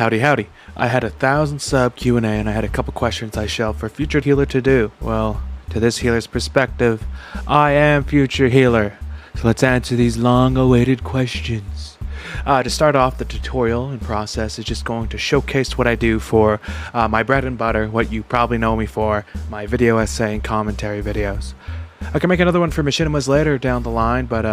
Howdy howdy. I had 1,000 sub Q&A and I had a couple questions I shelved for Future Healer to do. Well, to this healer's perspective, I am Future Healer. So let's answer these long-awaited questions. To start off, the tutorial and process is just going to showcase what I do for my bread and butter, what you probably know me for, my video essay and commentary videos. I can make another one for machinimas later down the line, but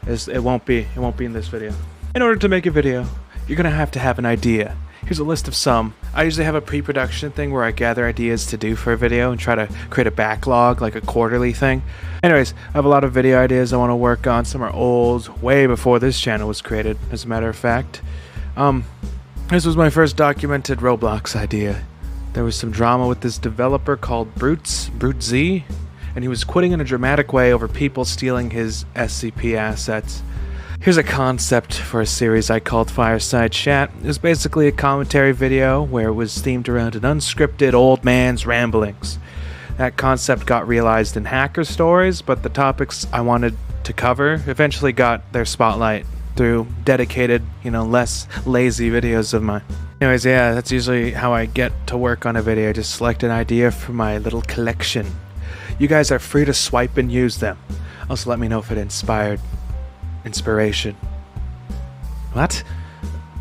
it won't be in this video. In order to make a video, you're gonna have to have an idea. Here's a list of some. I usually have a pre-production thing where I gather ideas to do for a video and try to create a backlog, like a quarterly thing. Anyways, I have a lot of video ideas I want to work on. Some are old, way before this channel was created, as a matter of fact. This was my first documented Roblox idea. There was some drama with this developer called Rusty, and he was quitting in a dramatic way over people stealing his SCP assets. Here's a concept for a series I called Fireside Chat. It was basically a commentary video where it was themed around an unscripted old man's ramblings. That concept got realized in hacker stories, but the topics I wanted to cover eventually got their spotlight through dedicated, less lazy videos of mine. Anyways, yeah, that's usually how I get to work on a video. I just select an idea from my little collection. You guys are free to swipe and use them. Also let me know if it inspiration. What?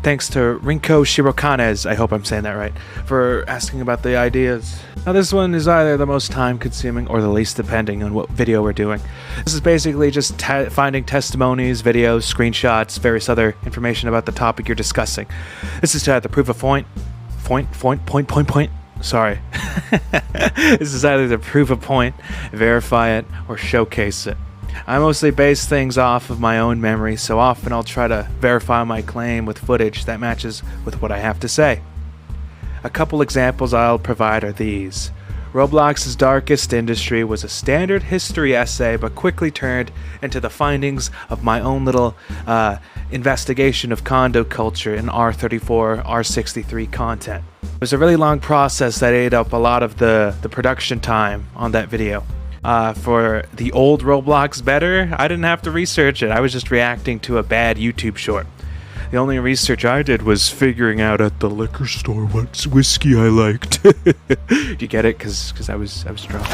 Thanks to Rinko, I hope I'm saying that right, for asking about the ideas. Now this one is either the most time consuming or the least, depending on what video we're doing. This is basically just finding testimonies, videos, screenshots, various other information about the topic you're discussing. This is to either prove a point. Sorry. This is either to prove a point, verify it, or showcase it. I mostly base things off of my own memory, so often I'll try to verify my claim with footage that matches with what I have to say. A couple examples I'll provide are these. Roblox's darkest industry was a standard history essay, but quickly turned into the findings of my own little investigation of condo culture in R34, R63 content. It was a really long process that ate up a lot of the production time on that video. For the old Roblox better, I didn't have to research it. I was just reacting to a bad YouTube short. The only research I did was figuring out at the liquor store what whiskey I liked. Do you get it? Because I was drunk.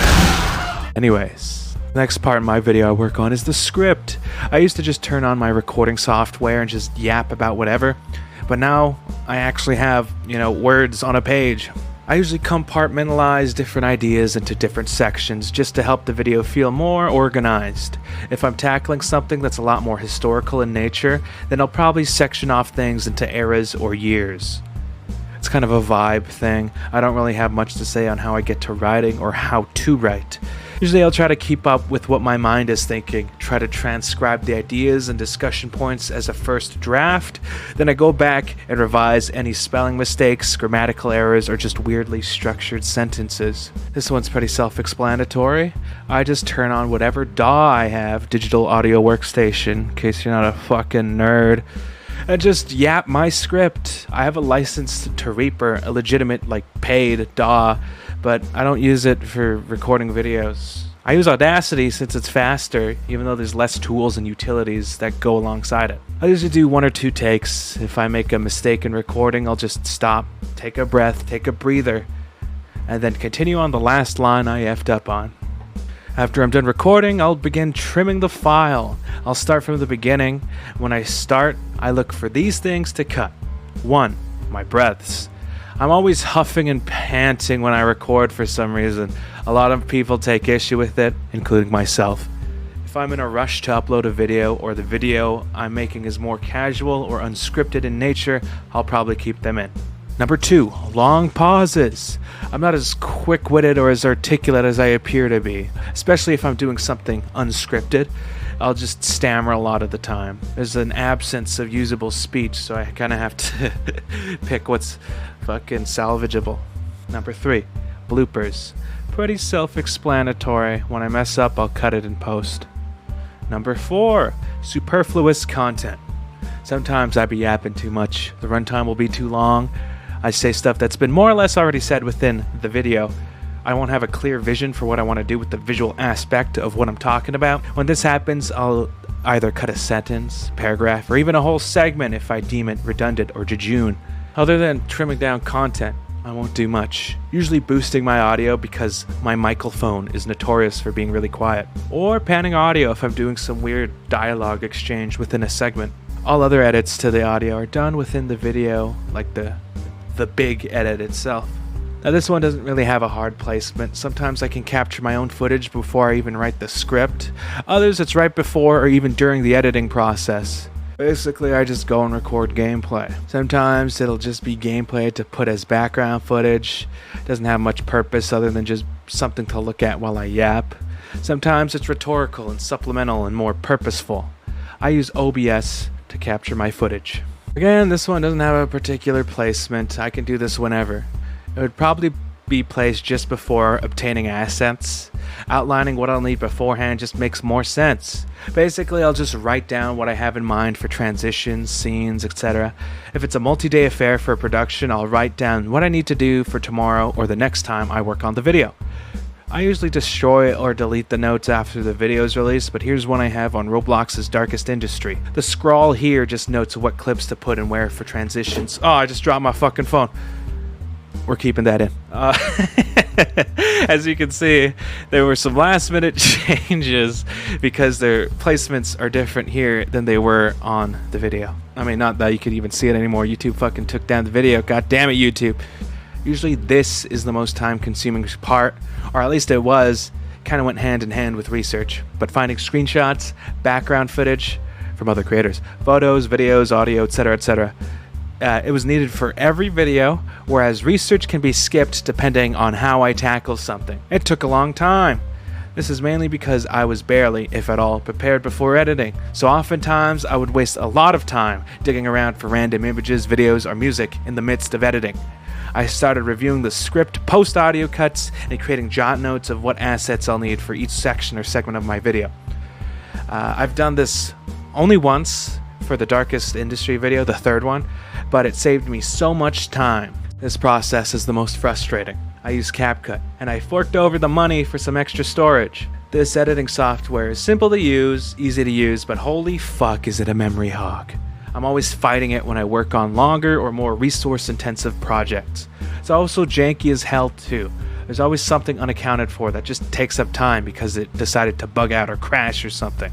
Anyways, the next part in my video I work on is the script. I used to just turn on my recording software and just yap about whatever, but now I actually have, words on a page. I usually compartmentalize different ideas into different sections just to help the video feel more organized. If I'm tackling something that's a lot more historical in nature, then I'll probably section off things into eras or years. It's kind of a vibe thing. I don't really have much to say on how I get to writing or how to write. Usually I'll try to keep up with what my mind is thinking, try to transcribe the ideas and discussion points as a first draft, then I go back and revise any spelling mistakes, grammatical errors, or just weirdly structured sentences. This one's pretty self-explanatory. I just turn on whatever DAW I have, digital audio workstation, in case you're not a fucking nerd, and just yap my script. I have a license to Reaper, a legitimate, paid DAW, but I don't use it for recording videos. I use Audacity since it's faster, even though there's less tools and utilities that go alongside it. I usually do 1 or 2 takes. If I make a mistake in recording, I'll just stop, take a breath, take a breather, and then continue on the last line I effed up on. After I'm done recording, I'll begin trimming the file. I'll start from the beginning. When I start, I look for these things to cut. 1. My breaths. I'm always huffing and panting when I record for some reason. A lot of people take issue with it, including myself. If I'm in a rush to upload a video or the video I'm making is more casual or unscripted in nature, I'll probably keep them in. Number 2, long pauses. I'm not as quick-witted or as articulate as I appear to be, especially if I'm doing something unscripted. I'll just stammer a lot of the time. There's an absence of usable speech, so I kind of have to pick what's fucking salvageable. Number 3, bloopers. Pretty self-explanatory. When I mess up, I'll cut it in post. Number 4, superfluous content. Sometimes I be yapping too much. The runtime will be too long. I say stuff that's been more or less already said within the video. I won't have a clear vision for what I want to do with the visual aspect of what I'm talking about. When this happens, I'll either cut a sentence, paragraph, or even a whole segment if I deem it redundant or jejune. Other than trimming down content, I won't do much. Usually boosting my audio because my microphone is notorious for being really quiet. Or panning audio if I'm doing some weird dialogue exchange within a segment. All other edits to the audio are done within the video, like the big edit itself. Now this one doesn't really have a hard placement. Sometimes I can capture my own footage before I even write the script. Others it's right before or even during the editing process. Basically, I just go and record gameplay. Sometimes it'll just be gameplay to put as background footage. It doesn't have much purpose other than just something to look at while I yap. Sometimes it's rhetorical and supplemental and more purposeful. I use OBS to capture my footage. Again, this one doesn't have a particular placement. I can do this whenever. It would probably be placed just before obtaining assets. Outlining what I'll need beforehand just makes more sense. Basically, I'll just write down what I have in mind for transitions, scenes, etc. If it's a multi-day affair for production, I'll write down what I need to do for tomorrow or the next time I work on the video. I usually destroy or delete the notes after the video is released, but here's one I have on Roblox's Darkest Industry. The scroll here just notes what clips to put and where for transitions. Oh, I just dropped my fucking phone. We're keeping that in. As you can see, there were some last minute changes because their placements are different here than they were on the video. I mean, not that you could even see it anymore. YouTube fucking took down the video. God damn it, YouTube. Usually this is the most time consuming part, or at least it was. Kind of went hand in hand with research. But finding screenshots, background footage from other creators, photos, videos, audio, etc., etc. It was needed for every video, whereas research can be skipped depending on how I tackle something. It took a long time. This is mainly because I was barely, if at all, prepared before editing, so oftentimes I would waste a lot of time digging around for random images, videos, or music in the midst of editing. I started reviewing the script, post-audio cuts, and creating jot notes of what assets I'll need for each section or segment of my video. I've done this only once for the Darkest Industry video, the third one, but it saved me so much time. This process is the most frustrating. I use CapCut, and I forked over the money for some extra storage. This editing software is simple to use, easy to use, but holy fuck is it a memory hog. I'm always fighting it when I work on longer or more resource-intensive projects. It's also janky as hell too. There's always something unaccounted for that just takes up time because it decided to bug out or crash or something.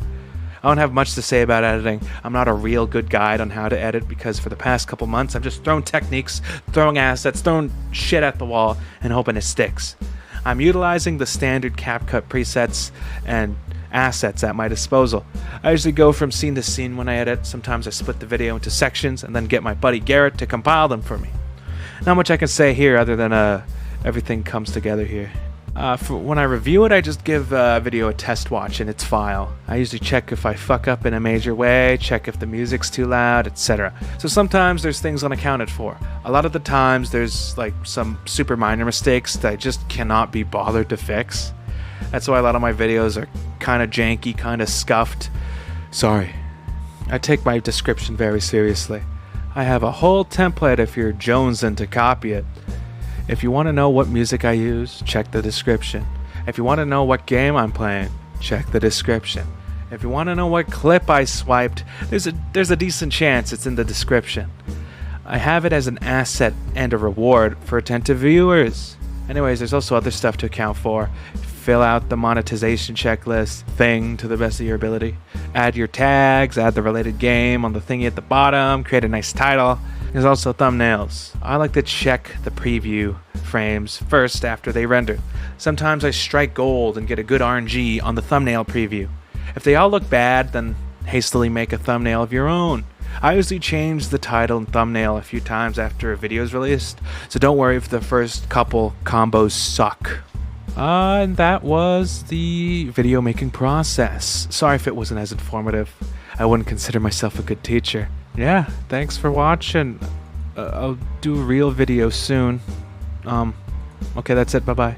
I don't have much to say about editing. I'm not a real good guide on how to edit because for the past couple months I've just thrown techniques, throwing assets, throwing shit at the wall and hoping it sticks. I'm utilizing the standard CapCut presets and assets at my disposal. I usually go from scene to scene when I edit. Sometimes I split the video into sections and then get my buddy Garrett to compile them for me. Not much I can say here other than everything comes together here. For when I review it, I just give video a test watch in its file. I usually check if I fuck up in a major way, check if the music's too loud, etc. So sometimes there's things unaccounted for. A lot of the times there's like some super minor mistakes that I just cannot be bothered to fix. That's why a lot of my videos are kind of janky, kind of scuffed. Sorry. I take my description very seriously. I have a whole template if you're jonesing to copy it. If you want to know what music I use, check the description. If you want to know what game I'm playing, check the description. If you want to know what clip I swiped, there's a decent chance it's in the description. I have it as an asset and a reward for attentive viewers. Anyways, there's also other stuff to account for. Fill out the monetization checklist thing to the best of your ability. Add your tags, add the related game on the thingy at the bottom, create a nice title. There's also thumbnails. I like to check the preview frames first after they render. Sometimes I strike gold and get a good RNG on the thumbnail preview. If they all look bad, then hastily make a thumbnail of your own. I usually change the title and thumbnail a few times after a video is released, so don't worry if the first couple combos suck. And that was the video making process. Sorry if it wasn't as informative. I wouldn't consider myself a good teacher. Yeah, thanks for watching. I'll do a real video soon. Okay, that's it. Bye-bye.